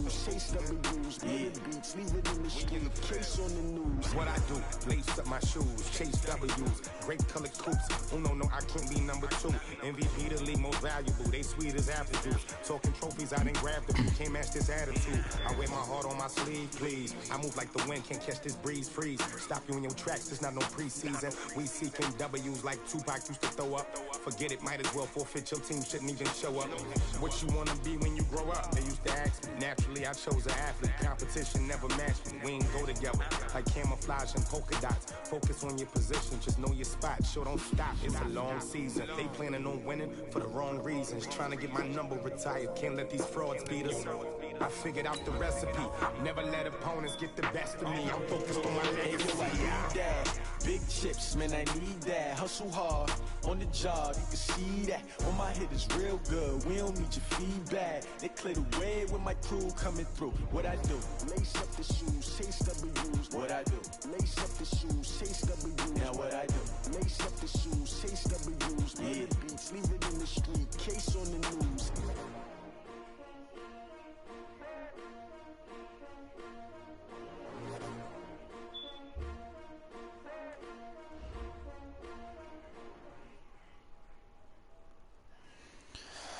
shoes, chase W's, beats, leave it in the street, case on the news. What I do, lace up my shoes, chase W's, great colored coops. Oh no, I can't be number 2. MVP the league most valuable, they sweet as apple juice. Talking trophies, I didn't grab the boot, can't match this attitude. I wear my heart on my sleeve, please. I move like the wind, can't catch this breeze, freeze. Stop you in your tracks, it's not no preseason. We seeking W's like Tupac used to throw up. Forget it, might as well forfeit, your team shouldn't even show up. What you wanna be when you grow up? They used to ask me. Naturally, I chose an athlete. Competition never matched me. We ain't go together like camouflage and polka dots. Focus on your position, just know your spot. Sure, don't stop. It's a long season. They planning on winning for the wrong reasons. Trying to get my number retired. Can't let these frauds beat us. I figured out the recipe. Never let opponents get the best of me. I'm focused on my legacy. Big chips, man, I need that. Hustle hard on the job, you can see that. On my hit is real good. We don't need your feedback. They clear the way with my crew coming through. What I do? Lace up the shoes, chase W's. What I do? Lace up the shoes, chase W's. Now what I do? Lace up the shoes, chase W's. Beats, leave it in the street, case on the news.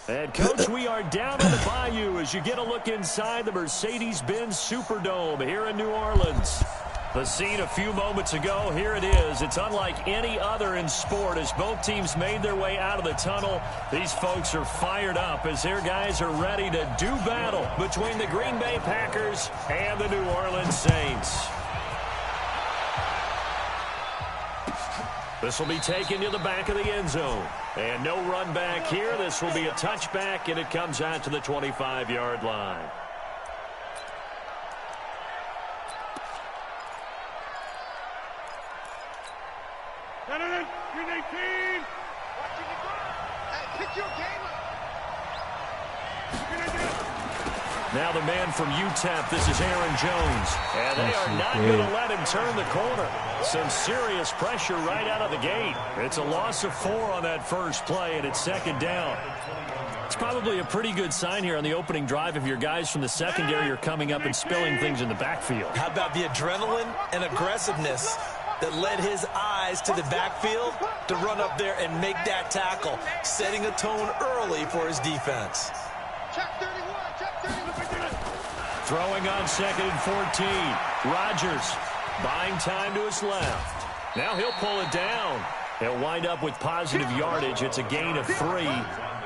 And, Coach, we are down on the Bayou as you get a look inside the Mercedes-Benz Superdome here in New Orleans. The scene a few moments ago, here it is. It's unlike any other in sport as both teams made their way out of the tunnel. These folks are fired up as their guys are ready to do battle between the Green Bay Packers and the New Orleans Saints. This will be taken to the back of the end zone. And no run back here. This will be a touchback, and it comes out to the 25-yard line. Green 18. Watching the ground. Hey, pick your game up. Now the man from UTEP, this is Aaron Jones. And they are not going to let him turn the corner. Some serious pressure right out of the gate. It's a loss of 4 on that first play, and it's second down. It's probably a pretty good sign here on the opening drive if your guys from the secondary are coming up and spilling things in the backfield. How about the adrenaline and aggressiveness that led his eyes to the backfield to run up there and make that tackle, setting a tone early for his defense. Check 31. Check 31. Throwing on 2nd and 14. Rodgers buying time to his left. Now he'll pull it down. He'll wind up with positive yardage. It's a gain of 3,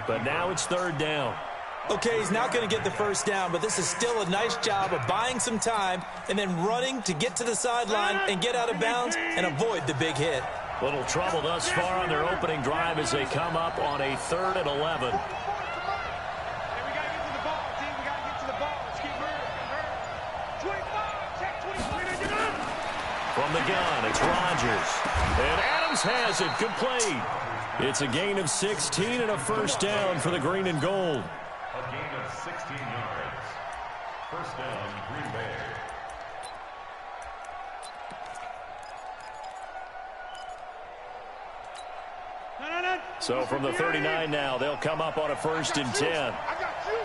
but now it's 3rd down. Okay, he's not going to get the first down, but this is still a nice job of buying some time and then running to get to the sideline and get out of bounds and avoid the big hit. Little trouble thus far on their opening drive as they come up on a 3rd and 11. From the gun, it's Rodgers. And Adams has it, complete. It's a gain of 16 and a first down for the green and gold. A gain of 16 yards. First down, Green Bay. So from the 39 now, they'll come up on a 1st and 10. I got you.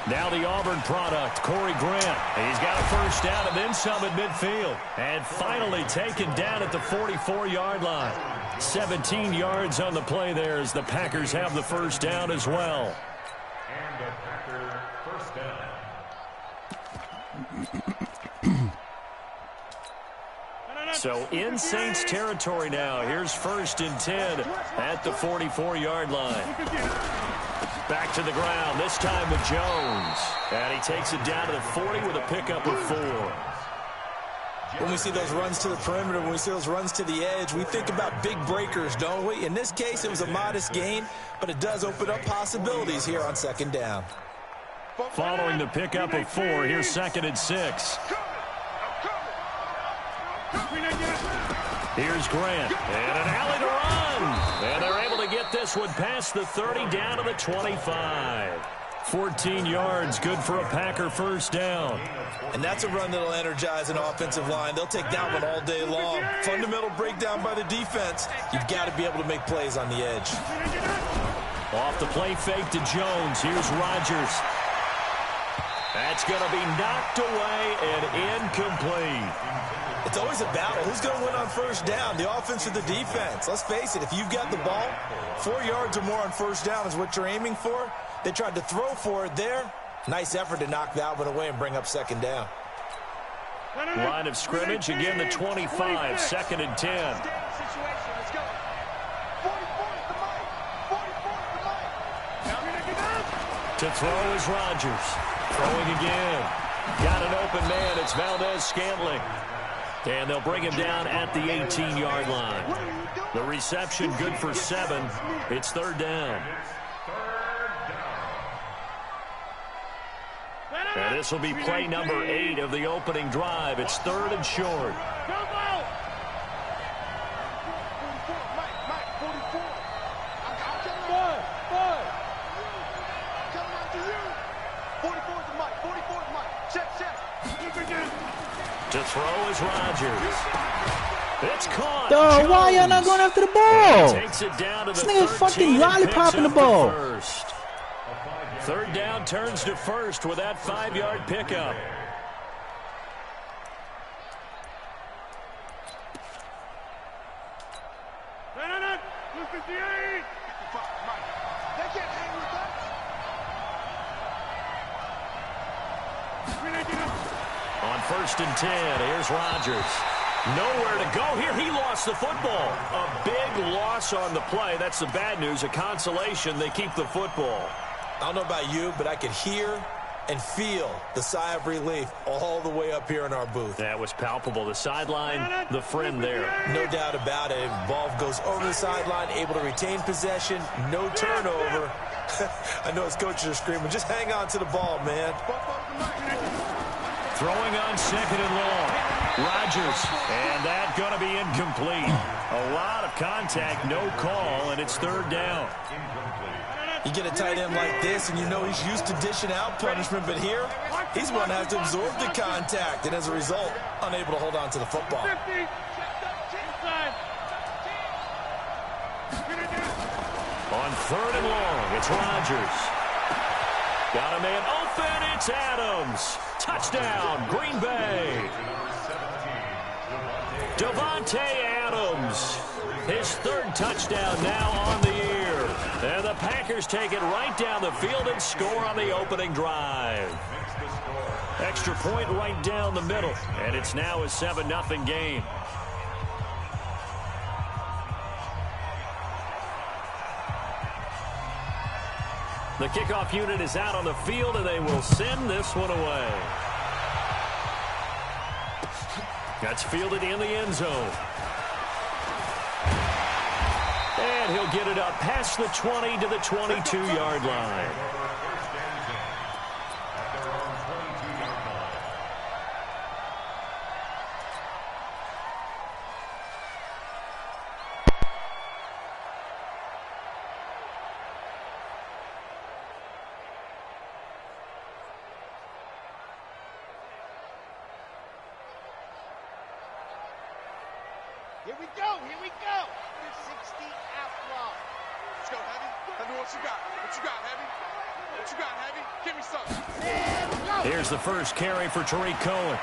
Now the Auburn product, Corey Grant. He's got a first down and then some at midfield. And finally taken down at the 44-yard line. 17 yards on the play there as the Packers have the first down as well. And a Packer first down. So in Saints territory now. Here's 1st and 10 at the 44-yard line. Back to the ground, this time with Jones. And he takes it down to the 40 with a pickup of 4. When we see those runs to the perimeter, when we see those runs to the edge, we think about big breakers, don't we? In this case, it was a modest gain, but it does open up possibilities here on 2nd down. Following the pickup of 4, here's 2nd and 6. Here's Grant, and an alley to run. And they're able to get this one past the 30 down to the 25. 14 yards, good for a Packer first down. And that's a run that'll energize an offensive line. They'll take that one all day long. Fundamental breakdown by the defense. You've got to be able to make plays on the edge. Off the play fake to Jones. Here's Rodgers. That's going to be knocked away and incomplete. It's always a battle. Who's going to win on first down, the offense or the defense? Let's face it, if you've got the ball, 4 yards or more on first down is what you're aiming for. They tried to throw for it there. Nice effort to knock that one away and bring up second down. Line of scrimmage, again the 25, second and 10. To throw is Rodgers. Throwing again. Got an open man. It's Valdez-Scantling. And they'll bring him down at the 18-yard line. The reception good for 7. It's third down. And this will be play number 8 of the opening drive. It's third and short. To throw is Rodgers. It's caught. Duh, why y'all not going after the ball? Takes it down to This the nigga 13 fucking lollipopping the ball. First. Third down turns to first with that 5-yard pickup. On first and 10, here's Rodgers. Nowhere to go here. He lost the football. A big loss on the play. That's the bad news. A consolation, they keep the football. I don't know about you, but I could hear and feel the sigh of relief all the way up here in our booth. That was palpable. The sideline, the friend there. No doubt about it. Ball goes over the sideline, able to retain possession, no turnover. I know his coaches are screaming, just hang on to the ball, man. Throwing on second and long. Rodgers, and that going to be incomplete. A lot of contact, no call, and it's third down. You get a tight end like this, and you know he's used to dishing out punishment, but here, he's going to have to absorb the contact, and as a result, unable to hold on to the football. On third and long, it's Rodgers. Got a man open, it's Adams. Touchdown, Green Bay. Davante Adams. His third touchdown now on the year. And the Packers take it right down the field and score on the opening drive. Extra point right down the middle. And it's now a 7-0 game. The kickoff unit is out on the field, and they will send this one away. That's fielded in the end zone. And he'll get it up past the 20 to the 22-yard line. Here we go, here we go. 60 out block. Let's go, Heavy. Tell me what you got. What you got, Heavy? What you got, Heavy? Give me something. Here's the first carry for Tariq Cohen.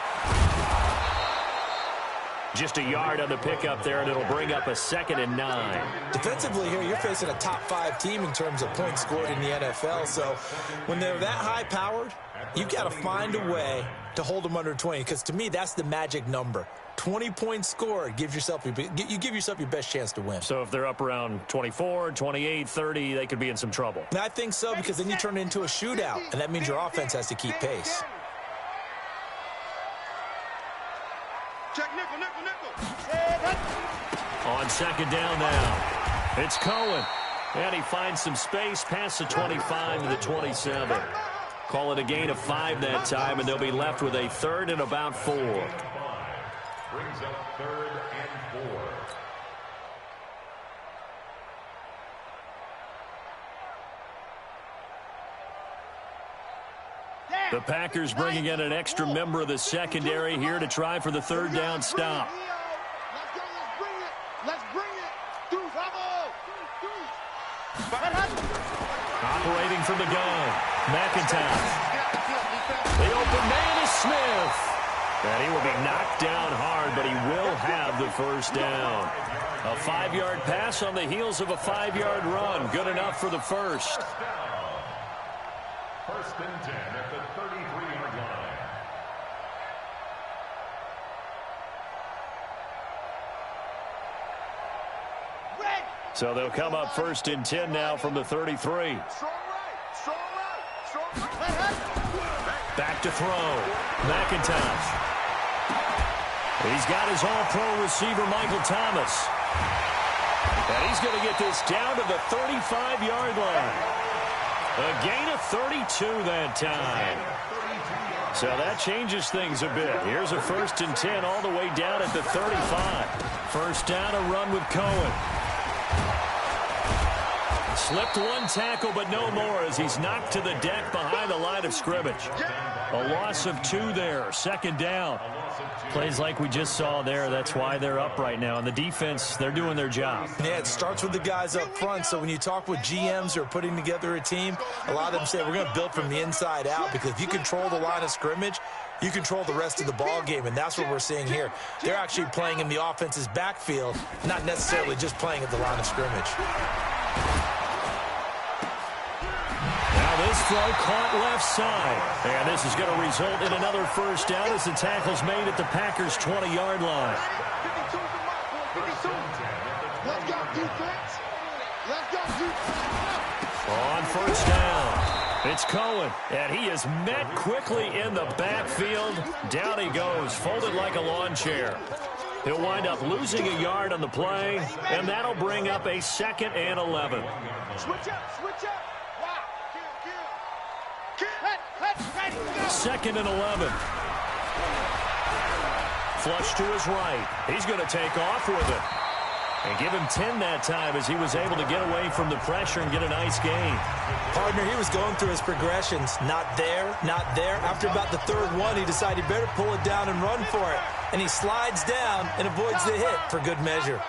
Just a yard on the pickup there, and it'll bring up a 2nd and 9. Defensively here, you're facing a top-5 team in terms of points scored in the NFL. So when they're that high-powered, you've got to find a way to hold them under 20, because to me, that's the magic number. 20 points scored, you give yourself your best chance to win. So if they're up around 24, 28, 30, they could be in some trouble. And I think so, because then you turn it into a shootout, and that means your offense has to keep pace. Check nickel, nickel, nickel. On second down now, it's Cohen. And he finds some space past the 25 to the 27. Call it a gain of 5 that time, and they'll be left with a 3rd and about 4. Brings up 3rd and 4. The Packers bringing in an extra member of the secondary here to try for the third down stop. Let's bring it. Operating from the gun, McIntosh. The open man is Smith. And he will be knocked down hard, but he will have the first down. A 5-yard pass on the heels of a 5-yard run. Good enough for the first. First and 10 at the 33-yard line. So they'll come up first and 10 now from the 33. Strong right. Back to throw. McIntosh. He's got his all-pro receiver, Michael Thomas. And he's going to get this down to the 35-yard line. A gain of 32 that time. So that changes things a bit. Here's a first and 10 all the way down at the 35. First down, a run with Cohen. Slipped one tackle, but no more as he's knocked to the deck behind the line of scrimmage. A loss of 2 there. Second down. Plays like we just saw there. That's why they're up right now. And the defense, they're doing their job. Yeah, it starts with the guys up front. So when you talk with GMs who are putting together a team, a lot of them say we're going to build from the inside out, because if you control the line of scrimmage, you control the rest of the ball game, and that's what we're seeing here. They're actually playing in the offense's backfield, not necessarily just playing at the line of scrimmage. This throw caught left side. And this is going to result in another first down as the tackle's made at the Packers' 20-yard line. On first down, it's Cohen. And he is met quickly in the backfield. Down he goes, folded like a lawn chair. He'll wind up losing a yard on the play, and that'll bring up a 2nd and 11. Switch up. 2nd and 11. Flush to his right. He's going to take off with it. And give him 10 that time as he was able to get away from the pressure and get a nice gain. Partner, he was going through his progressions. Not there, not there. After about the third one, he decided he better pull it down and run for it. And he slides down and avoids the hit for good measure.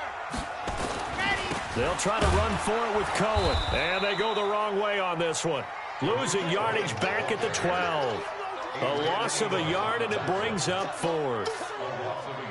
They'll try to run for it with Cohen. And they go the wrong way on this one. Losing yardage back at the 12. A loss of a yard, and it brings up 4th.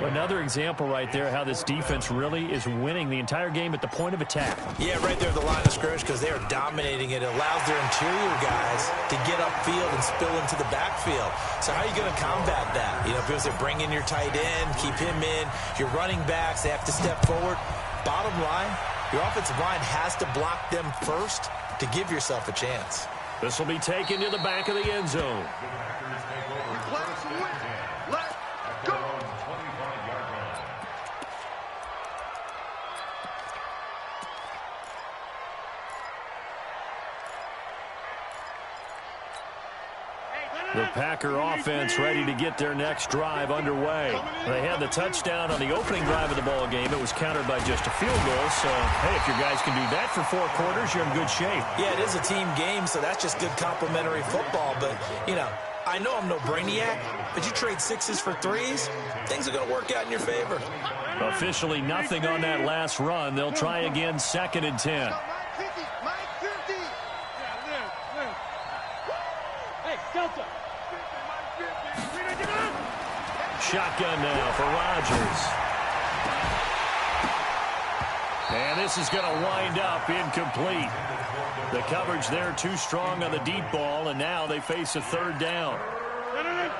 Another example right there how this defense really is winning the entire game at the point of attack. Yeah, right there at the line of scrimmage, because they are dominating it. It allows their interior guys to get upfield and spill into the backfield. So how are you going to combat that? You know, people say bring in your tight end, keep him in. Your running backs, they have to step forward. Bottom line, your offensive line has to block them first to give yourself a chance. This will be taken to the back of the end zone. The Packer offense ready to get their next drive underway. They had the touchdown on the opening drive of the ball game. It was countered by just a field goal. So, hey, if your guys can do that for 4 quarters, you're in good shape. Yeah, it is a team game, so that's just good complimentary football. But, you know, I know I'm no brainiac, but you trade 6s for 3s, things are going to work out in your favor. Officially nothing on that last run. They'll try again, 2nd and 10. Shotgun now for Rodgers. And this is going to wind up incomplete. The coverage there too strong on the deep ball, and now they face a 3rd down.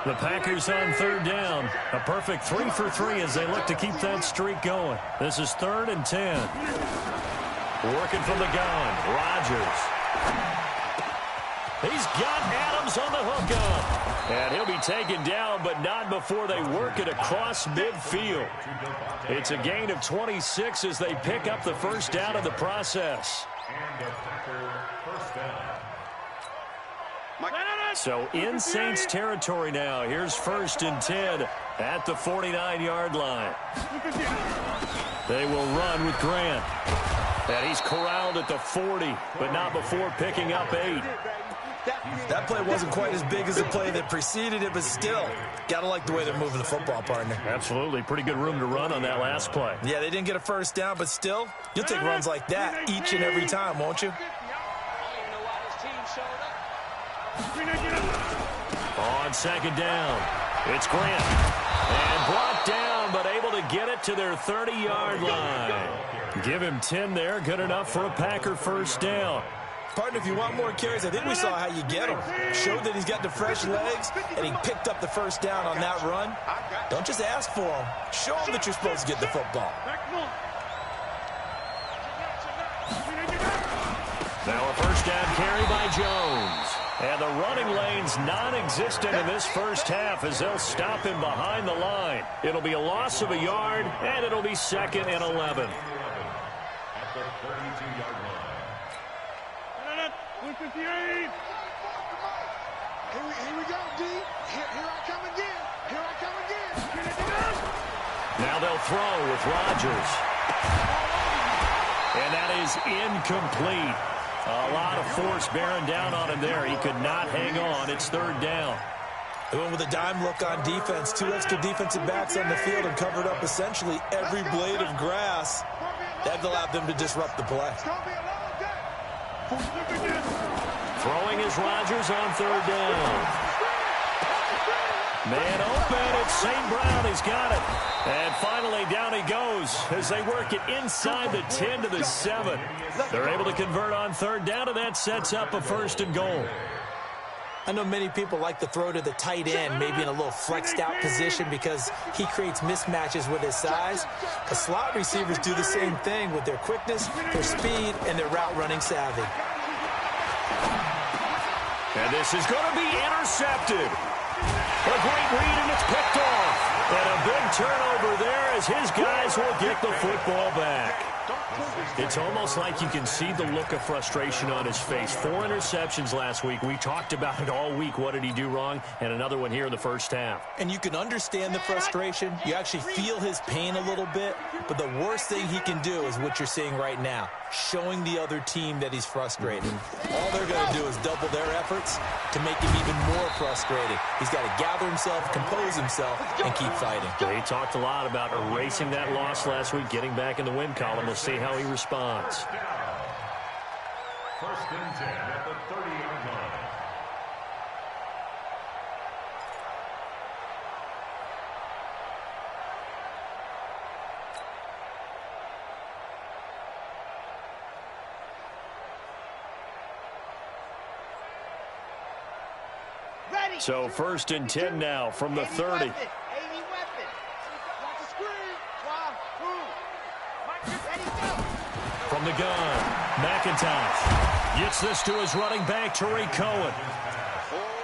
The Packers on 3rd down. A perfect 3 for 3 as they look to keep that streak going. This is 3rd and 10. Working from the gun. Rodgers. He's got Adams on the hookup. And he'll be taken down, but not before they work it across midfield. It's a gain of 26 as they pick up the first down of the process. So in Saints territory now. Here's 1st and 10 at the 49-yard line. They will run with Grant. And he's corralled at the 40, but not before picking up 8. That play wasn't quite as big as the play that preceded it, but still, got to like the way they're moving the football, partner. Absolutely. Pretty good room to run on that last play. Yeah, they didn't get a first down, but still, you'll take runs like that each and every time, won't you? On second down, it's Grant. And brought down, but able to get it to their 30-yard line. Give him 10 there. Good enough for a Packer first down. Partner, if you want more carries, I think we saw how you get him. Showed that he's got the fresh legs, and he picked up the first down on that run. Don't just ask for him. Show him that you're supposed to get the football. Now a first down carry by Jones. And the running lane's non-existent in this first half as they'll stop him behind the line. It'll be a loss of a yard, and it'll be 2nd and 11. At the 32-yard line. 158. Here we go, D. Here I come again. Here I come again. Now they'll throw with Rodgers. And that is incomplete. A lot of force bearing down on him there. He could not hang on. It's 3rd down. They went with a dime look on defense. 2 extra defensive backs on the field and covered up essentially every blade of grass. That allowed them to disrupt the play. Throwing is Rodgers on 3rd down. Man open, it's St. Brown. He's got it. And finally, down he goes as they work it inside the 10 to the 7. They're able to convert on 3rd down, and that sets up a 1st and goal. I know many people like to throw to the tight end, maybe in a little flexed out position because he creates mismatches with his size. The slot receivers do the same thing with their quickness, their speed, and their route running savvy. And this is going to be intercepted. A great read, and it's picked off. And a big turnover there as his guys will get the football back. It's almost like you can see the look of frustration on his face. 4 interceptions last week. We talked about it all week. What did he do wrong? And another one here in the first half. And you can understand the frustration. You actually feel his pain a little bit. But the worst thing he can do is what you're seeing right now, showing the other team that he's frustrated. All they're going to do is double their efforts to make him even more frustrated. He's got to gather himself, compose himself, and keep fighting. They talked a lot about erasing that loss last week, getting back in the win column. We'll see how he responds. 1st and 10 at the 30-yard line. So 1st and 10 now from the 30. From the gun, McIntosh gets this to his running back, Tariq Cohen.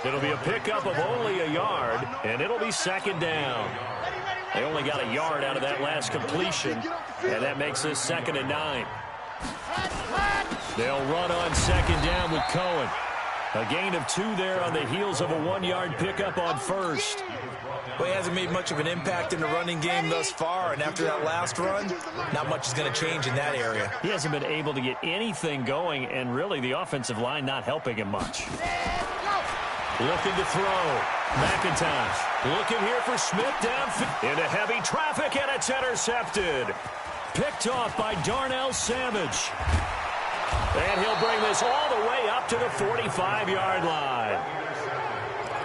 It'll be a pickup of only a yard, and it'll be 2nd down. They only got a yard out of that last completion, and that makes this 2nd and 9. They'll run on 2nd down with Cohen. A gain of 2 there on the heels of a 1-yard pickup on 1st. Well, he hasn't made much of an impact in the running game thus far, and after that last run, not much is going to change in that area. He hasn't been able to get anything going, and really the offensive line not helping him much. Looking to throw. McIntosh looking here for Smith downfield. Into heavy traffic, and it's intercepted. Picked off by Darnell Savage. And he'll bring this all the way up to the 45-yard line.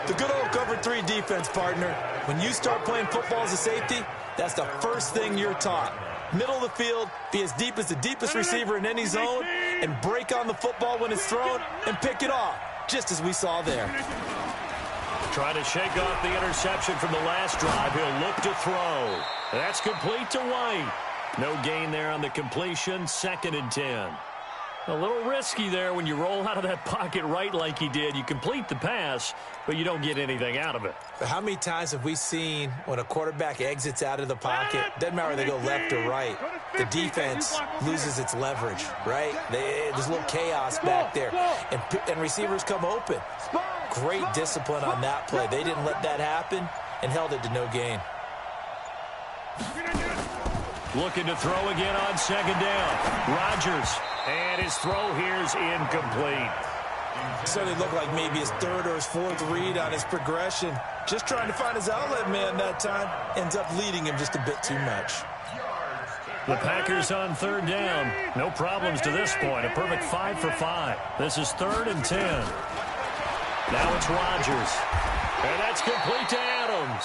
The good old cover 3 defense, partner. When you start playing football as a safety, that's the first thing you're taught. Middle of the field, be as deep as the deepest receiver in any zone, and break on the football when it's thrown and pick it off, just as we saw there. Trying to shake off the interception from the last drive. He'll look to throw. That's complete to White. No gain there on the completion. 2nd and 10. A little risky there when you roll out of that pocket right like he did. You complete the pass, but you don't get anything out of it. But how many times have we seen when a quarterback exits out of the pocket, doesn't matter whether they go left or right, the defense loses its leverage, right? There's a little chaos back there, and receivers come open. Great discipline on that play. They didn't let that happen and held it to no gain. Looking to throw again on 2nd down. Rodgers. And his throw here's incomplete. Certainly looked like maybe his third or his fourth read on his progression. Just trying to find his outlet man that time. Ends up leading him just a bit too much. The Packers on third down. No problems to this point. A perfect 5 for 5. This is 3rd and 10. Now it's Rodgers. And that's complete to Adams.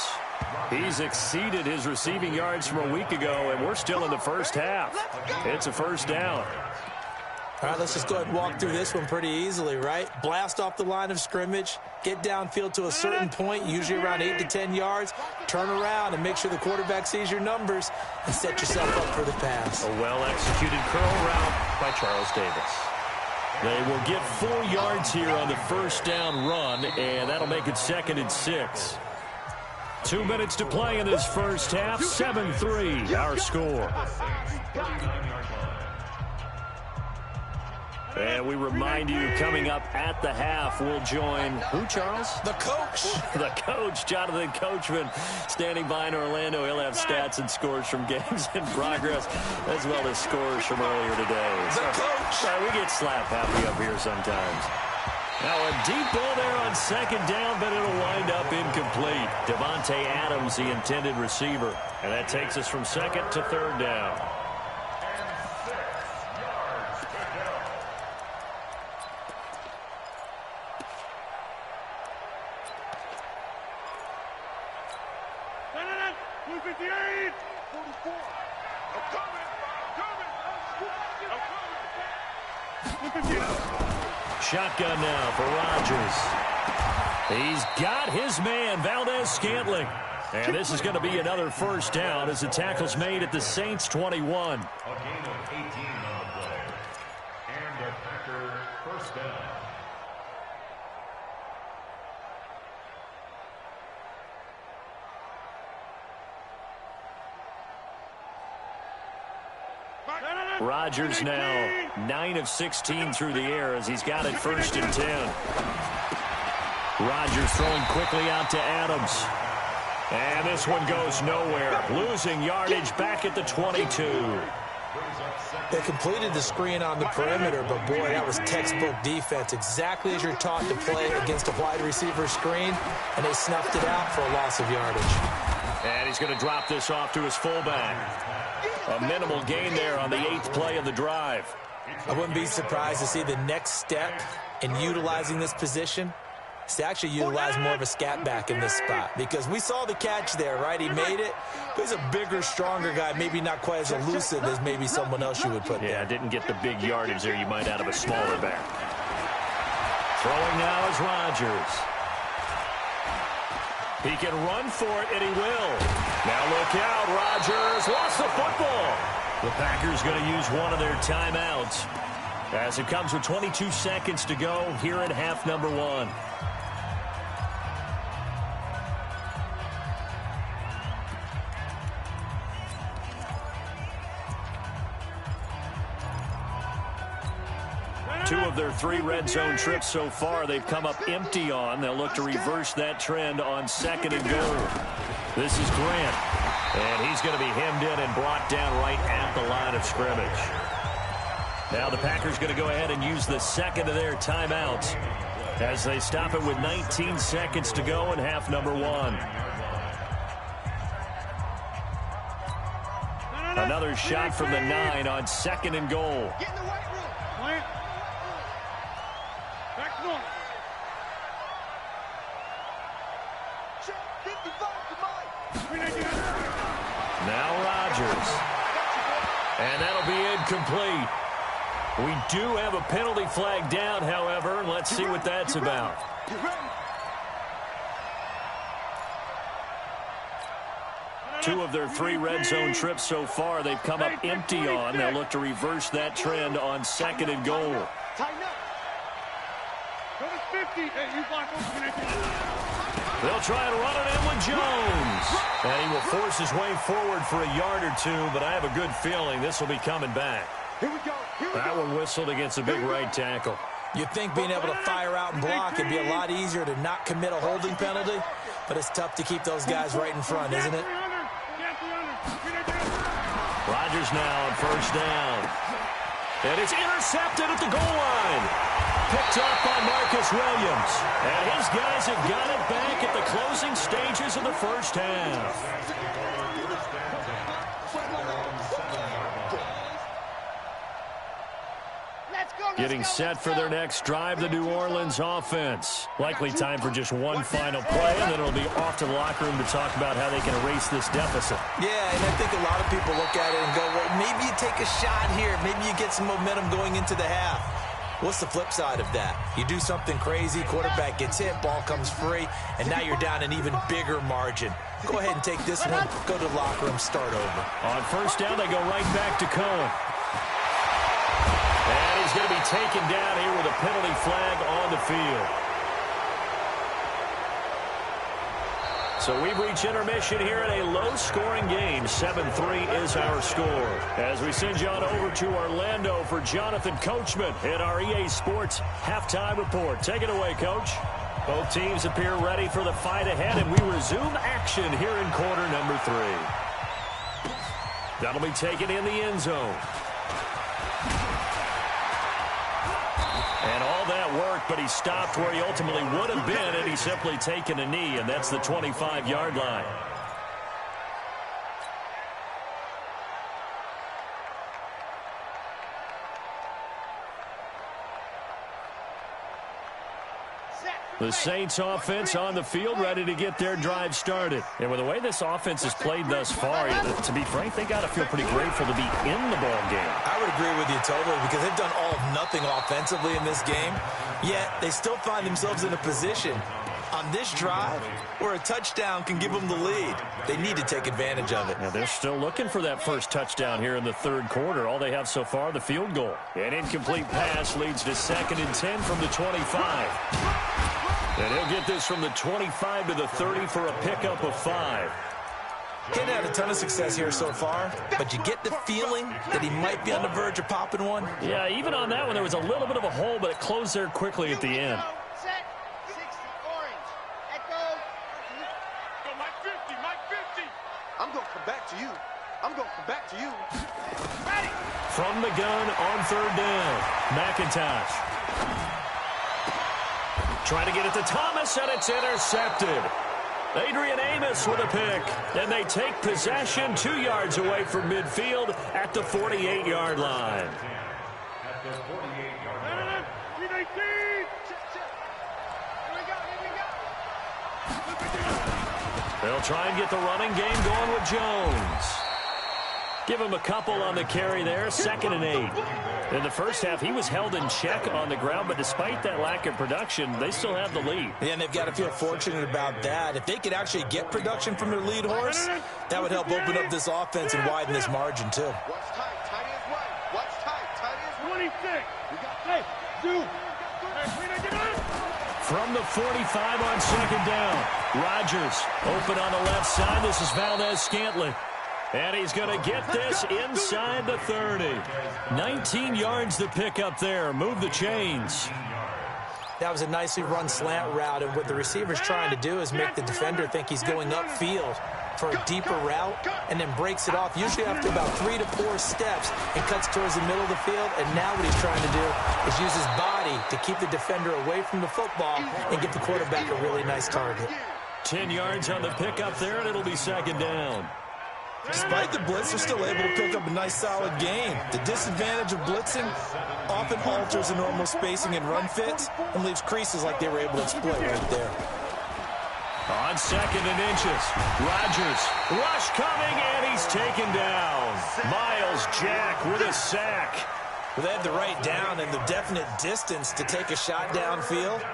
He's exceeded his receiving yards from a week ago, and we're still in the first half. It's a first down. All right, let's just go ahead and walk through this one pretty easily, right? Blast off the line of scrimmage, get downfield to a certain point, usually around 8 to 10 yards, turn around and make sure the quarterback sees your numbers and set yourself up for the pass. A well-executed curl route by Charles Davis. They will get 4 yards here on the first down run, and that'll make it 2nd and 6. 2 minutes to play in this first half. 7-3, our score. And we remind you, coming up at the half, we'll join who, Charles? The coach. The coach, Jonathan Coachman, standing by in Orlando. He'll have stats and scores from games in progress, as well as scores from earlier today. The coach. We get slap happy up here sometimes. Now a deep ball there on 2nd down, but it'll wind up incomplete. Devontae Adams, the intended receiver. And that takes us from 2nd to 3rd down. Shotgun now for Rodgers. He's got his man, Valdez-Scantling. And this is going to be another first down as the tackle's made at the Saints' 21. A gain of 18 on the play. And a Packer first down. Rodgers now 9 of 16 through the air as he's got it 1st and 10. Rodgers throwing quickly out to Adams. And this one goes nowhere. Losing yardage back at the 22. They completed the screen on the perimeter, but boy, that was textbook defense. Exactly as you're taught to play against a wide receiver screen, and they snuffed it out for a loss of yardage. And he's going to drop this off to his fullback. A minimal gain there on the 8th play of the drive. I wouldn't be surprised to see the next step in utilizing this position is to actually utilize more of a scat back in this spot, because we saw the catch there, right? He made it, but he's a bigger, stronger guy, maybe not quite as elusive as maybe someone else you would put there. Yeah, didn't get the big yardage there you might out of a smaller back. Throwing now is Rodgers. He can run for it, and he will. Now look out, Rodgers lost the football. The Packers going to use one of their timeouts as it comes with 22 seconds to go here in half number 1. Two of their 3 red zone trips so far they've come up empty on. They'll look to reverse that trend on 2nd and goal. This is Grant, and he's going to be hemmed in and brought down right at the line of scrimmage. Now the Packers going to go ahead and use the 2nd of their timeouts as they stop it with 19 seconds to go in half number 1. Another shot from the 9 on 2nd and goal. Now Rodgers. And that'll be incomplete. We do have a penalty flag down, however. Let's see what that's about. Two of their 3 red zone trips so far they've come up empty on. They'll look to reverse that trend on 2nd and goal. They'll try and run it in with Jones. And he will force his way forward for a yard or 2, but I have a good feeling this will be coming back. That one whistled against a big right tackle. You'd think being able to fire out and block would be a lot easier to not commit a holding penalty, but it's tough to keep those guys right in front, isn't it? Rodgers now on 1st down. And it's intercepted at the goal line. picked up by Marcus Williams. And his guys have got it back at the closing stages of the first half. Getting set for their next drive, the New Orleans offense. Likely time for just one final play, and then it'll be off to the locker room to talk about how they can erase this deficit. Yeah, and I think a lot of people look at it and go, well, maybe you take a shot here. Maybe you get some momentum going into the half. What's the flip side of that? You do something crazy, quarterback gets hit, ball comes free, and now you're down an even bigger margin. Go ahead and take this one, go to the locker room, start over. On first down, they go right back to Cohen. And he's going to be taken down here with a penalty flag on the field. So we've reached intermission here in a low-scoring game. 7-3 is our score. As we send you on over to Orlando for Jonathan Coachman in our EA Sports Halftime Report. Take it away, Coach. Both teams appear ready for the fight ahead, and we resume action here in quarter number 3. That'll be taken in the end zone. And all that worked, but he stopped where he ultimately would have been, and he's simply taken a knee, and that's the 25-yard line. The Saints offense on the field, ready to get their drive started. And with the way this offense has played thus far, to be frank, they got to feel pretty grateful to be in the ball game. I would agree with you totally, because they've done all of nothing offensively in this game, yet they still find themselves in a position on this drive where a touchdown can give them the lead. They need to take advantage of it. Yeah, they're still looking for that first touchdown here in the third quarter. All they have so far, the field goal. An incomplete pass leads to 2nd and 10 from the 25. And he'll get this from the 25 to the 30 for a pickup of 5. He hadn't had a ton of success here so far, but you get the feeling that he might be on the verge of popping one. Yeah, even on that one, there was a little bit of a hole, but it closed there quickly at the end. Set, 60, orange. Echo. Go, Mike 50, Mike 50. I'm going to come back to you. I'm going to come back to you. Ready. From the gun on third down, McIntosh. Trying to get it to Thomas, and it's intercepted. Adrian Amos with a pick, and they take possession 2 yards away from midfield at the 48-yard line. At the 48-yard line. They'll try and get the running game going with Jones. Give him a couple on the carry there, 2nd and 8. In the first half, he was held in check on the ground, but despite that lack of production, they still have the lead. Yeah, and they've got to feel fortunate about that. If they could actually get production from their lead horse, that would help open up this offense and widen this margin, too. Watch tight, tight is right. Watch tight, tight is 26. We got hey, dude. From the 45 on 2nd down, Rodgers open on the left side. This is Valdez-Scantling. And he's going to get this inside the 30. 19 yards to pick up there. Move the chains. That was a nicely run slant route, and what the receiver's trying to do is make the defender think he's going upfield for a deeper route, and then breaks it off, usually after about 3 to 4 steps, and cuts towards the middle of the field. And now what he's trying to do is use his body to keep the defender away from the football and give the quarterback a really nice target. 10 yards on the pickup there, and it'll be 2nd down. Despite the blitz, they're still able to pick up a nice, solid game. The disadvantage of blitzing often alters the normal spacing and run fits and leaves creases like they were able to exploit right there. On 2nd and inches, Rodgers, rush coming, and he's taken down. Miles Jack with a sack. Well, they had the right down and the definite distance to take a shot downfield,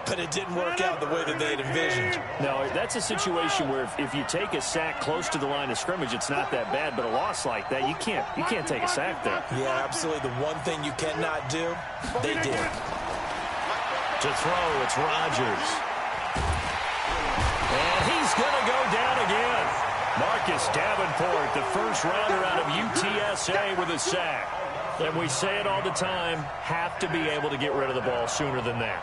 but it didn't work out the way that they had envisioned. No, that's a situation where if you take a sack close to the line of scrimmage, it's not that bad, but a loss like that, you can't take a sack there. Yeah, absolutely. The one thing you cannot do, they did. To throw, it's Rodgers. And he's going to go down again. Marcus Davenport, the first rounder out of UTSA with a sack. And we say it all the time, have to be able to get rid of the ball sooner than that.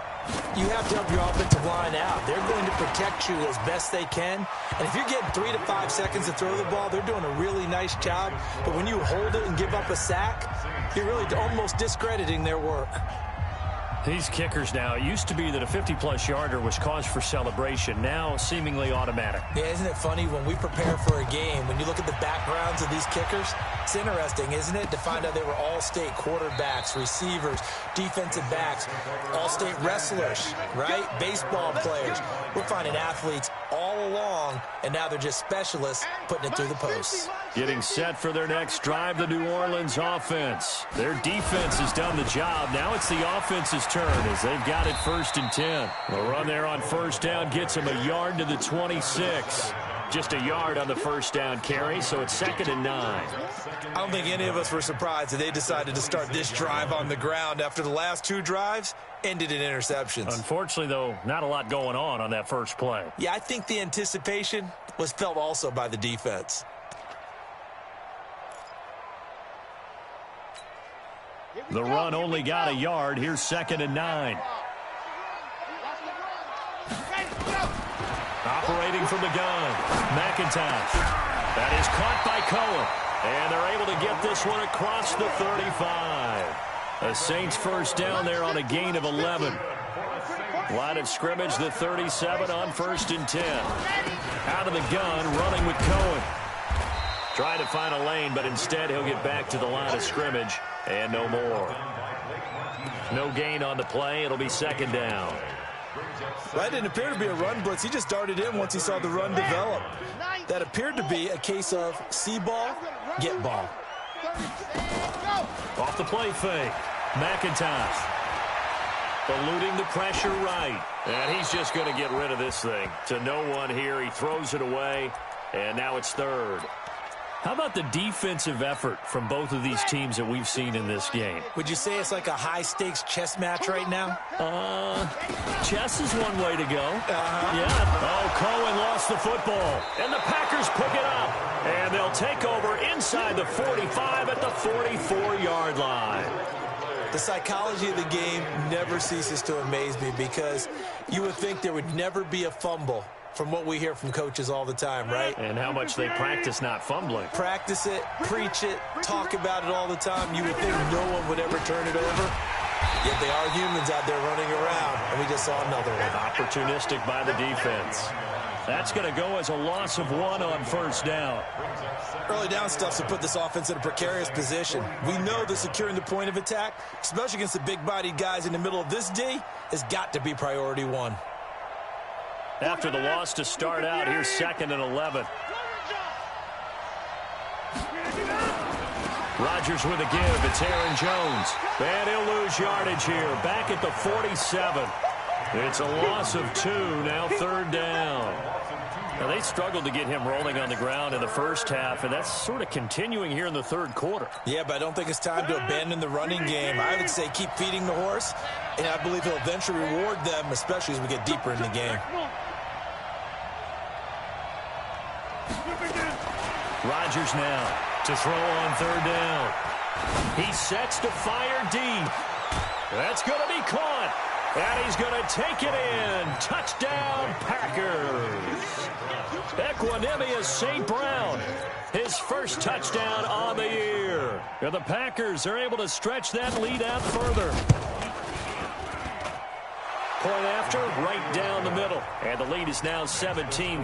You have to help your offensive line out. They're going to protect you as best they can. And if you're getting 3 to 5 seconds to throw the ball, they're doing a really nice job. But when you hold it and give up a sack, you're really almost discrediting their work. These kickers now, it used to be that a 50-plus yarder was cause for celebration. Now, seemingly automatic. Yeah, isn't it funny when we prepare for a game, when you look at the backgrounds of these kickers, it's interesting, isn't it, to find out they were all-state quarterbacks, receivers, defensive backs, all-state wrestlers, right? Baseball players. We're finding athletes all along, and now they're just specialists putting it through the posts. Getting set for their next drive, the New Orleans offense. Their defense has done the job. Now it's the offense's turn as they've got it 1st and 10. The run there on 1st down gets them a yard to the 26. Just a yard on the 1st down carry, so it's 2nd and 9. I don't think any of us were surprised that they decided to start this drive on the ground after the last 2 drives ended in interceptions. Unfortunately, though, not a lot going on that first play. Yeah, I think the anticipation was felt also by the defense. The run only got a yard. Here's 2nd and 9. Operating from the gun, McIntosh. That is caught by Cohen. And they're able to get this one across the 35. The Saints 1st down there on a gain of 11. Line of scrimmage, the 37 on 1st and 10. Out of the gun, running with Cohen. Trying to find a lane, but instead he'll get back to the line of scrimmage. And no more. No gain on the play. It'll be 2nd down. That didn't appear to be a run blitz. He just darted in once he saw the run develop. That appeared to be a case of see ball, get ball. Off the play fake. McIntosh. Eluding the pressure right. And he's just going to get rid of this thing. To no one here. He throws it away. And now it's 3rd. How about the defensive effort from both of these teams that we've seen in this game? Would you say it's like a high-stakes chess match right now? Chess is one way to go. Yeah. Oh, Cohen lost the football. And the Packers pick it up. And they'll take over inside the 45 at the 44-yard line. The psychology of the game never ceases to amaze me because you would think there would never be a fumble from what we hear from coaches all the time, right? And how much they practice not fumbling. Practice it, preach it, talk about it all the time. You would think no one would ever turn it over. Yet they are humans out there running around, and we just saw another one. Opportunistic by the defense. That's going to go as a loss of 1 on 1st down. Early down stuff to put this offense in a precarious position. We know that securing the point of attack, especially against the big-bodied guys in the middle of this D, has got to be priority 1. After the loss to start out, here's 2nd and 11. Rodgers with a give. It's Aaron Jones. And he'll lose yardage here. Back at the 47. It's a loss of 2. Now 3rd down. Now they struggled to get him rolling on the ground in the first half, and that's sort of continuing here in the 3rd quarter. Yeah, but I don't think it's time to abandon the running game. I would say keep feeding the horse, and I believe he'll eventually reward them, especially as we get deeper in the game. Rodgers now to throw on 3rd down. He sets to fire deep. That's going to be caught. And he's going to take it in. Touchdown, Packers. Equanimous St. Brown. His first touchdown on the year. And the Packers are able to stretch that lead out further. Point after, right down the middle. And the lead is now 17-3.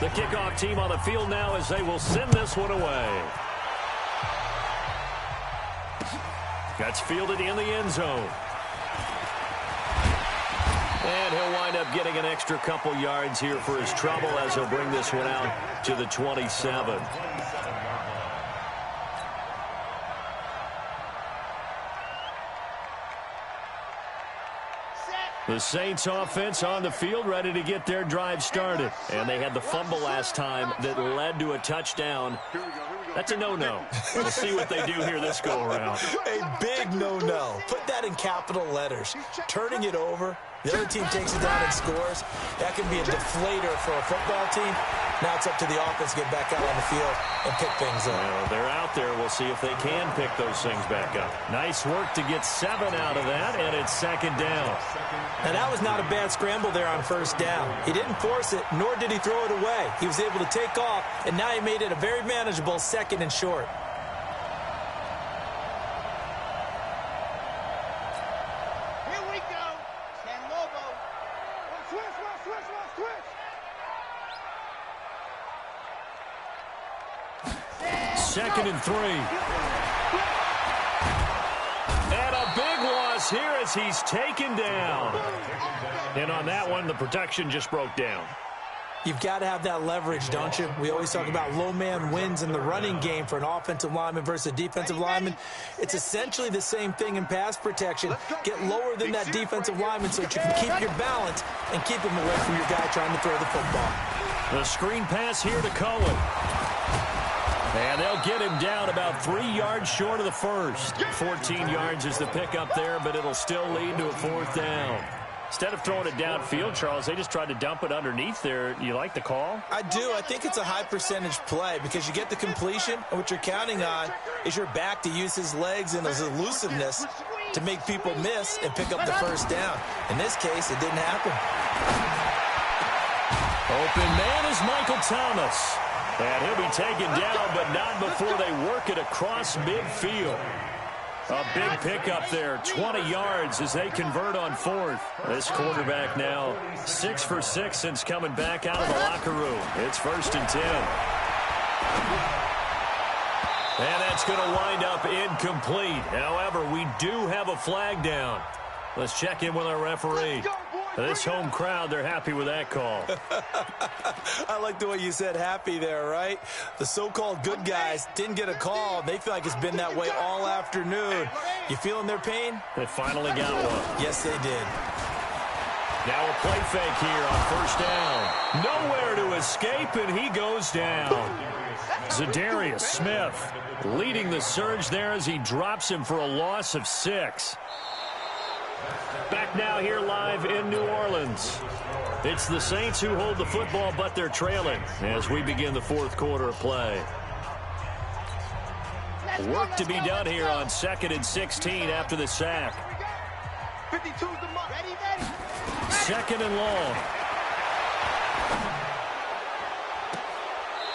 The kickoff team on the field now as they will send this one away. That's fielded in the end zone. And he'll wind up getting an extra couple yards here for his trouble as he'll bring this one out to the 27. The Saints offense on the field ready to get their drive started. And they had the fumble last time that led to a touchdown. That's a no-no. We'll see what they do here this go-around. A big no-no. Put that in capital letters. Turning it over, the other team takes it down and scores. That can be a deflator for a football team. Now it's up to the offense to get back out on the field and pick things up. Well, they're out there. We'll see if they can pick those things back up. Nice work to get 7 out of that, and it's 2nd down. Now, that was not a bad scramble there on 1st down. He didn't force it, nor did he throw it away. He was able to take off, and now he made it a very manageable 2nd and short. 2nd and 3. And a big loss here as he's taken down. And on that one, the protection just broke down. You've got to have that leverage, don't you? We always talk about low man wins in the running game for an offensive lineman versus a defensive lineman. It's essentially the same thing in pass protection. Get lower than that defensive lineman so that you can keep your balance and keep him away from your guy trying to throw the football. The screen pass here to Cohen. And they'll get him down about 3 yards short of the first. 14 yards is the pickup there, but it'll still lead to a 4th down. Instead of throwing it downfield, Charles, they just tried to dump it underneath there. You like the call? I do. I think it's a high percentage play because you get the completion, and what you're counting on is your back to use his legs and his elusiveness to make people miss and pick up the 1st down. In this case, it didn't happen. Open man is Michael Thomas. And he'll be taken down, but not before they work it across midfield. A big pickup there, 20 yards as they convert on 4th. This quarterback now 6 for 6 since coming back out of the locker room. It's 1st and 10. And that's going to wind up incomplete. However, we do have a flag down. Let's check in with our referee. This home crowd, they're happy with that call. I like the way you said happy there, right? The so-called good guys didn't get a call. They feel like it's been that way all afternoon. You feeling their pain? They finally got one. Yes, they did. Now a play fake here on 1st down. Nowhere to escape, and he goes down. Zadarius Smith leading the surge there as he drops him for a loss of 6. Back now here live in New Orleans. It's the Saints who hold the football, but they're trailing as we begin the 4th quarter of play. Work to be done here on 2nd and 16 after the sack. 2nd and long.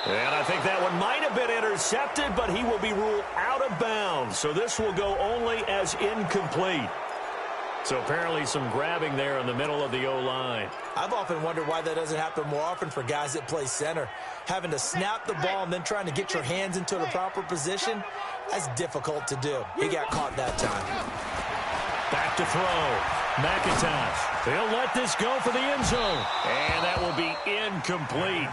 And I think that one might have been intercepted, but he will be ruled out of bounds. So this will go only as incomplete. So apparently some grabbing there in the middle of the O-line. I've often wondered why that doesn't happen more often for guys that play center. Having to snap the ball and then trying to get your hands into the proper position, that's difficult to do. He got caught that time. Back to throw. McIntosh. He'll let this go for the end zone. And that will be incomplete.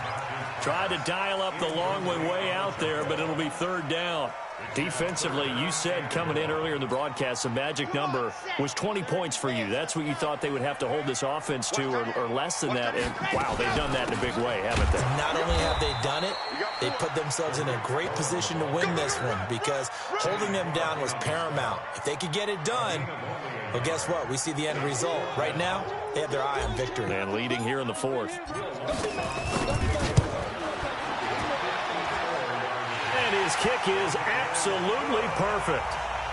Tried to dial up the long one way out there, but it'll be 3rd down. Defensively, you said coming in earlier in the broadcast, the magic number was 20 points for you. That's what you thought they would have to hold this offense to, or less than that. And, wow, they've done that in a big way, haven't they? Not only have they done it, they put themselves in a great position to win this one because holding them down was paramount. If they could get it done, well, guess what? We see the end result. Right now, they have their eye on victory. And leading here in the 4th. His kick is absolutely perfect.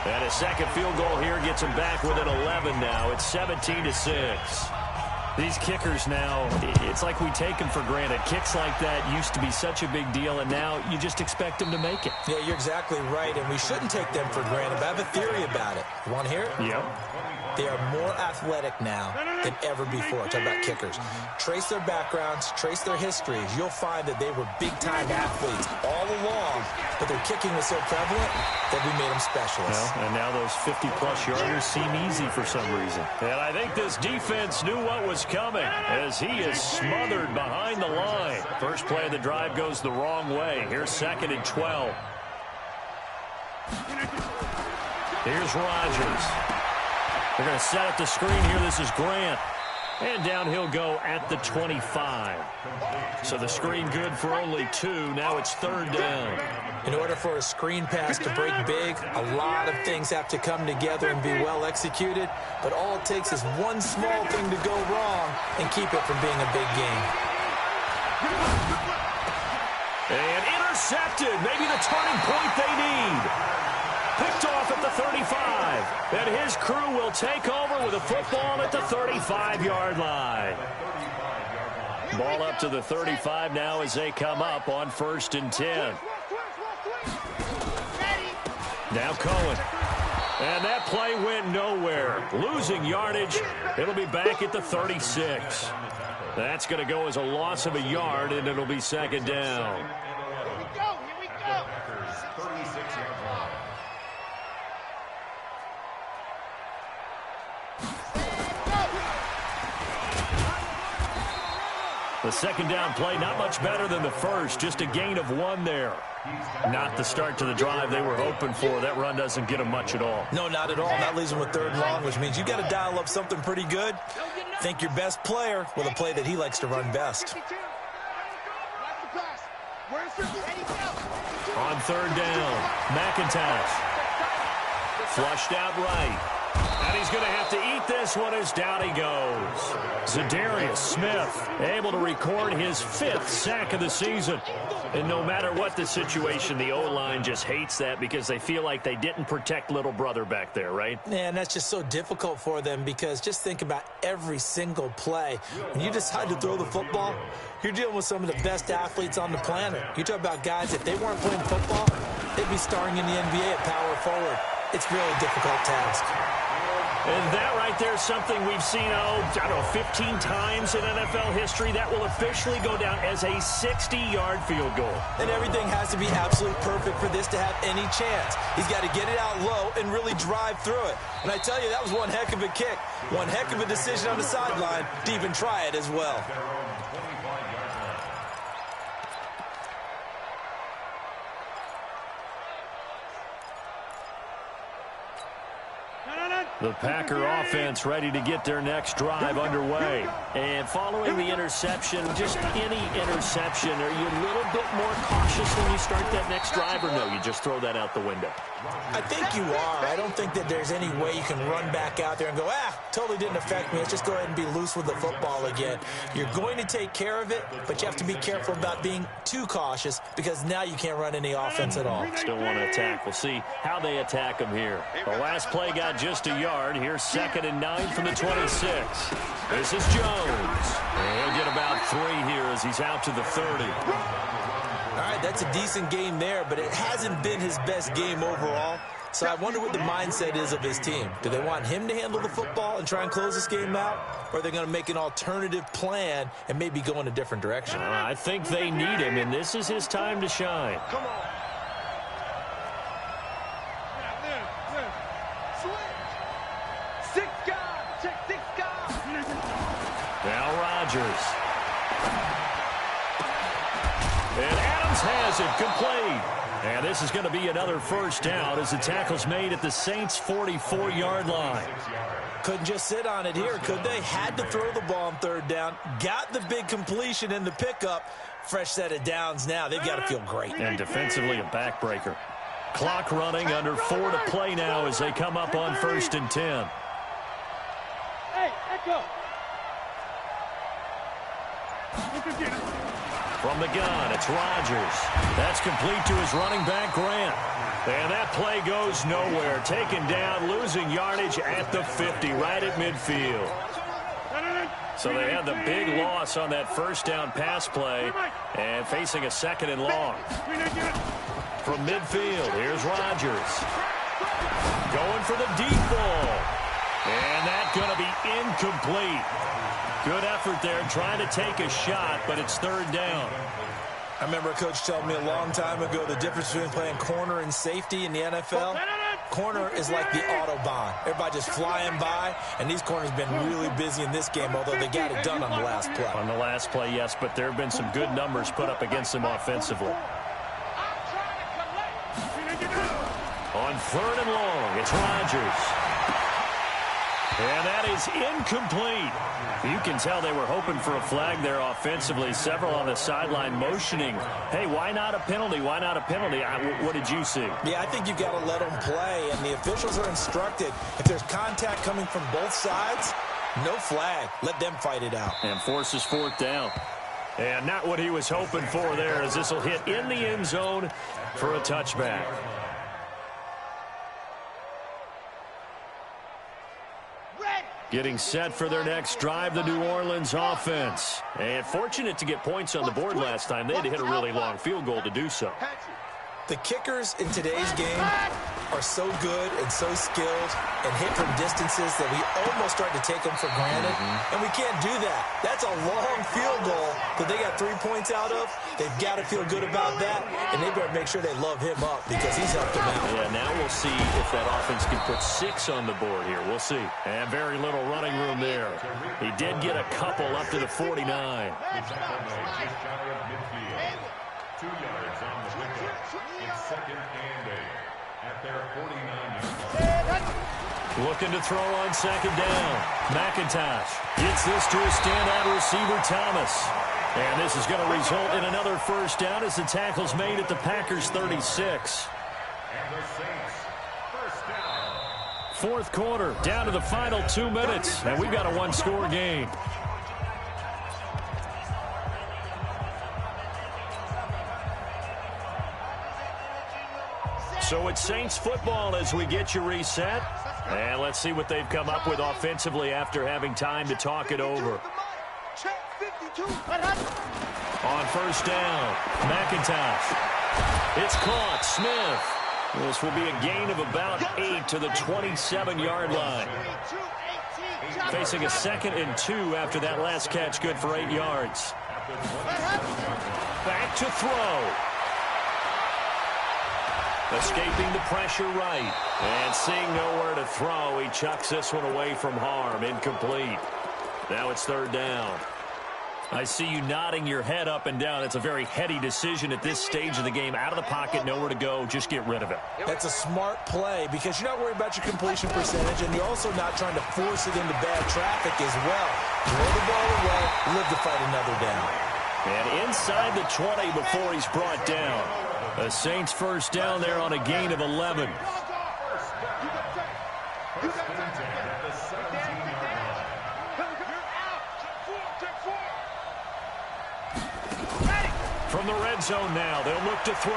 And his 2nd field goal here gets him back within 11 now. It's 17-6. These kickers now, it's like we take them for granted. Kicks like that used to be such a big deal, and now you just expect them to make it. Yeah, you're exactly right, and we shouldn't take them for granted. But I have a theory about it. You want to hear it? Yep. They are more athletic now than ever before. Talk about kickers. Trace their backgrounds, trace their histories. You'll find that they were big-time athletes all along, but their kicking was so prevalent that we made them specialists. Well, and now those 50-plus yarders seem easy for some reason. And I think this defense knew what was coming as he is smothered behind the line. First play of the drive goes the wrong way. Here's 2nd and 12. Here's Rodgers. They're going to set up the screen here. This is Grant. And down he'll go at the 25. So the screen good for only 2. Now it's 3rd down. In order for a screen pass to break big, a lot of things have to come together and be well executed. But all it takes is one small thing to go wrong and keep it from being a big game. And intercepted. Maybe the turning point they need. Picked off at the 35. And his crew will take over with a football at the 35-yard line. Ball up to the 35 now as they come up on 1st and 10. Now Cohen. And that play went nowhere. Losing yardage. It'll be back at the 36. That's going to go as a loss of a yard, and it'll be 2nd down. The second down play, not much better than the first, just a gain of 1 there. Not the start to the drive they were hoping for. That run doesn't get them much at all. No, not at all. That leaves them with 3rd and long, which means you got to dial up something pretty good. Think your best player with a play that he likes to run best. On 3rd down, McIntosh. Flushed out right. And he's going to have to eat this one as down he goes. Zadarius Smith able to record his 5th sack of the season. And no matter what the situation, the O-line just hates that because they feel like they didn't protect little brother back there, right? Yeah, and that's just so difficult for them because just think about every single play. When you decide to throw the football, you're dealing with some of the best athletes on the planet. You talk about guys, if they weren't playing football, they'd be starring in the NBA at power forward. It's a really difficult task. And that right there is something we've seen, 15 times in NFL history. That will officially go down as a 60-yard field goal. And everything has to be absolutely perfect for this to have any chance. He's got to get it out low and really drive through it. And I tell you, that was one heck of a kick. One heck of a decision on the sideline to even try it as well. The Packer offense ready to get their next drive underway. And following the interception, just any interception, are you a little bit more cautious when you start that next drive, or no, you just throw that out the window? I think you are. I don't think that there's any way you can run back out there and go, totally didn't affect me. Let's just go ahead and be loose with the football again. You're going to take care of it, but you have to be careful about being too cautious because now you can't run any offense at all. Still want to attack. We'll see how they attack them here. The last play got just a yard. Here's 2nd and 9 from the 26. This is Jones. And he'll get about 3 here as he's out to the 30. All right, that's a decent game there, but it hasn't been his best game overall. So I wonder what the mindset is of his team. Do they want him to handle the football and try and close this game out? Or are they going to make an alternative plan and maybe go in a different direction? I think they need him, and this is his time to shine. Come on. Now Rodgers. And Adams has it complete. And this is going to be another 1st down as the tackle's made at the Saints' 44-yard line. Couldn't just sit on it here, could they? Had to throw the ball on 3rd down. Got the big completion in the pickup. Fresh set of downs now. They've got to feel great. And defensively a backbreaker. Clock running, under 4 to play now as they come up on 1st and 10. Hey, Echo. From the gun, it's Rodgers. That's complete to his running back, Grant. And that play goes nowhere. Taken down, losing yardage at the 50, right at midfield. So they had the big loss on that 1st down pass play and facing a 2nd and long. From midfield, here's Rodgers. Going for the deep ball. And that's going to be incomplete. Good effort there, trying to take a shot, but it's 3rd down. I remember a coach telling me a long time ago the difference between playing corner and safety in the NFL. Corner is like the Autobahn. Everybody just flying by, and these corners have been really busy in this game, although they got it done on the last play. On the last play, yes, but there have been some good numbers put up against them offensively. On 3rd and long, it's Rodgers. And that is incomplete. You can tell they were hoping for a flag there offensively. Several on the sideline motioning, hey, why not a penalty? Why not a penalty? What did you see? Yeah, I think you've got to let them play, and the officials are instructed. If there's contact coming from both sides, no flag. Let them fight it out. And forces 4th down. And not what he was hoping for there, as this will hit in the end zone for a touchback. Getting set for their next drive, the New Orleans offense. And fortunate to get points on the board last time. They had to hit a really long field goal to do so. The kickers in today's game are so good and so skilled and hit from distances that we almost start to take them for granted, and we can't do that. That's a long field goal that they got 3 points out of. They've got to feel good about that, and they better make sure they love him up because he's helped them out. Yeah, now we'll see if that offense can put 6 on the board here. We'll see. And very little running room there. He did get a couple up to the 49. Just shy of midfield. 2 yards on the pickup. It's 2nd and 8 at their 49-yard line. Looking to throw on 2nd down. McIntosh gets this to a standout receiver, Thomas. And this is going to result in another 1st down as the tackle's made at the Packers' 36. And the Saints, 1st down. 4th quarter, down to the final 2 minutes, and we've got a 1-score game. So it's Saints football as we get you reset. And let's see what they've come up with offensively after having time to talk it over. On 1st down, McIntosh. It's caught. Smith. This will be a gain of about 8 to the 27-yard line. Facing a 2nd and 2 after that last catch, good for 8 yards. Back to throw. Escaping the pressure right. And seeing nowhere to throw, he chucks this one away from harm. Incomplete. Now it's 3rd down. I see you nodding your head up and down. It's a very heady decision at this stage of the game. Out of the pocket, nowhere to go. Just get rid of it. That's a smart play because you're not worried about your completion percentage, and you're also not trying to force it into bad traffic as well. Throw the ball away, live to fight another down. And inside the 20 before he's brought down. The Saints 1st down there on a gain of 11. From the red zone now, they'll look to throw.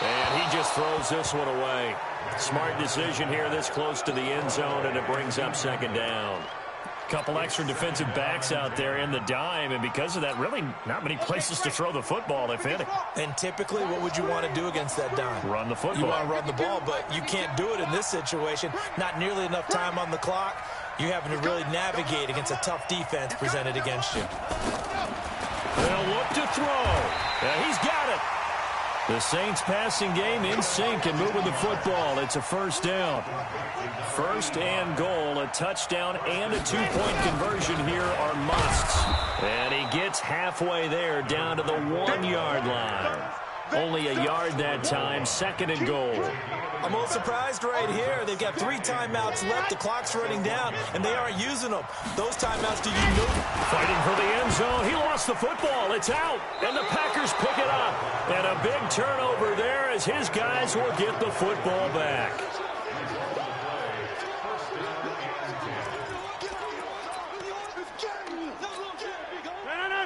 And he just throws this one away. Smart decision here this close to the end zone, and it brings up 2nd down. Couple extra defensive backs out there in the dime, and because of that, really not many places to throw the football, if any. And typically, what would you want to do against that dime? Run the football. You want to run the ball, but you can't do it in this situation. Not nearly enough time on the clock. You're having to really navigate against a tough defense presented against you. They'll look to throw. Yeah, he's got it. The Saints passing game in sync and moving the football. It's a 1st down. 1st and goal. A touchdown and a 2-point conversion here are musts. And he gets halfway there down to the 1-yard line. Only a yard that time. 2nd and goal. I'm a little surprised right here. They've got 3 timeouts left. The clock's running down, and they aren't using them. Those timeouts, do you know? Fighting for the end zone. He lost the football. It's out, and the Packers pick it up. And a big turnover there as his guys will get the football back.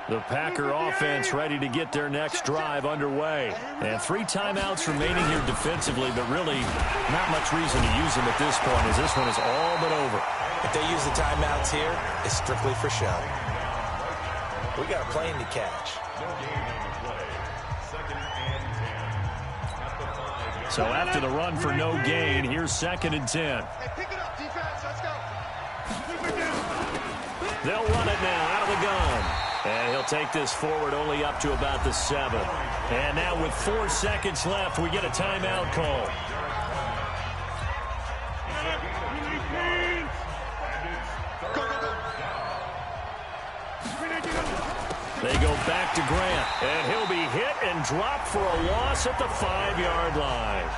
The Packer offense ready to get their next drive underway. And 3 timeouts remaining here defensively, but really not much reason to use them at this point as this one is all but over. If they use the timeouts here, it's strictly for show. We got a plane to catch. So after the run for no gain, here's 2nd and 10. Hey, pick it up, defense. Let's go. They'll run it now out of the gun. And he'll take this forward only up to about the 7. And now with 4 seconds left, we get a timeout call. They go back to Grant, and he'll be hit and dropped for a loss at the 5-yard line.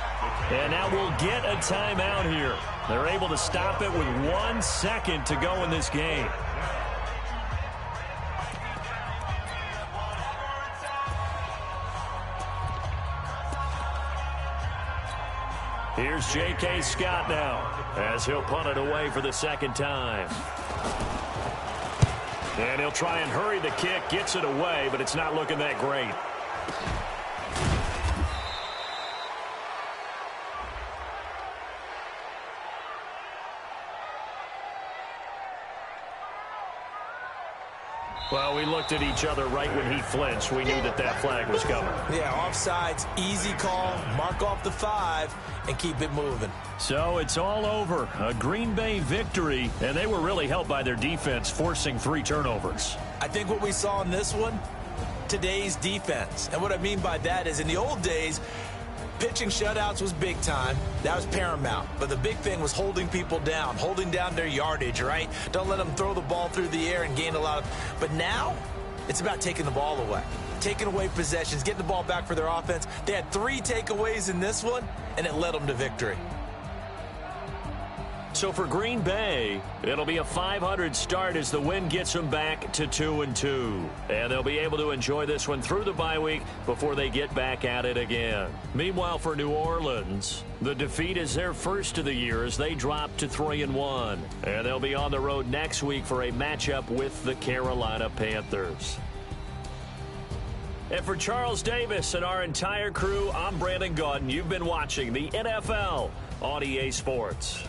And now we'll get a timeout here. They're able to stop it with 1 second to go in this game. Here's J.K. Scott now as he'll punt it away for the 2nd time. And he'll try and hurry the kick, gets it away, but it's not looking that great. Well, we looked at each other right when he flinched. We knew that that flag was coming. Yeah, offsides, easy call, mark off the 5, and keep it moving. So it's all over. A Green Bay victory, and they were really helped by their defense, forcing 3 turnovers. I think what we saw in this one, today's defense. And what I mean by that is in the old days, pitching shutouts was big time. That was paramount. But the big thing was holding people down, holding down their yardage, right? Don't let them throw the ball through the air and gain a lot of... But now, it's about taking the ball away. Taking away possessions, getting the ball back for their offense. They had 3 takeaways in this one, and it led them to victory. So for Green Bay, it'll be a 500 start as the win gets them back to 2-2. And they'll be able to enjoy this one through the bye week before they get back at it again. Meanwhile, for New Orleans, the defeat is their first of the year as they drop to 3-1. And they'll be on the road next week for a matchup with the Carolina Panthers. And for Charles Davis and our entire crew, I'm Brandon Gaudin. You've been watching the NFL on EA Sports.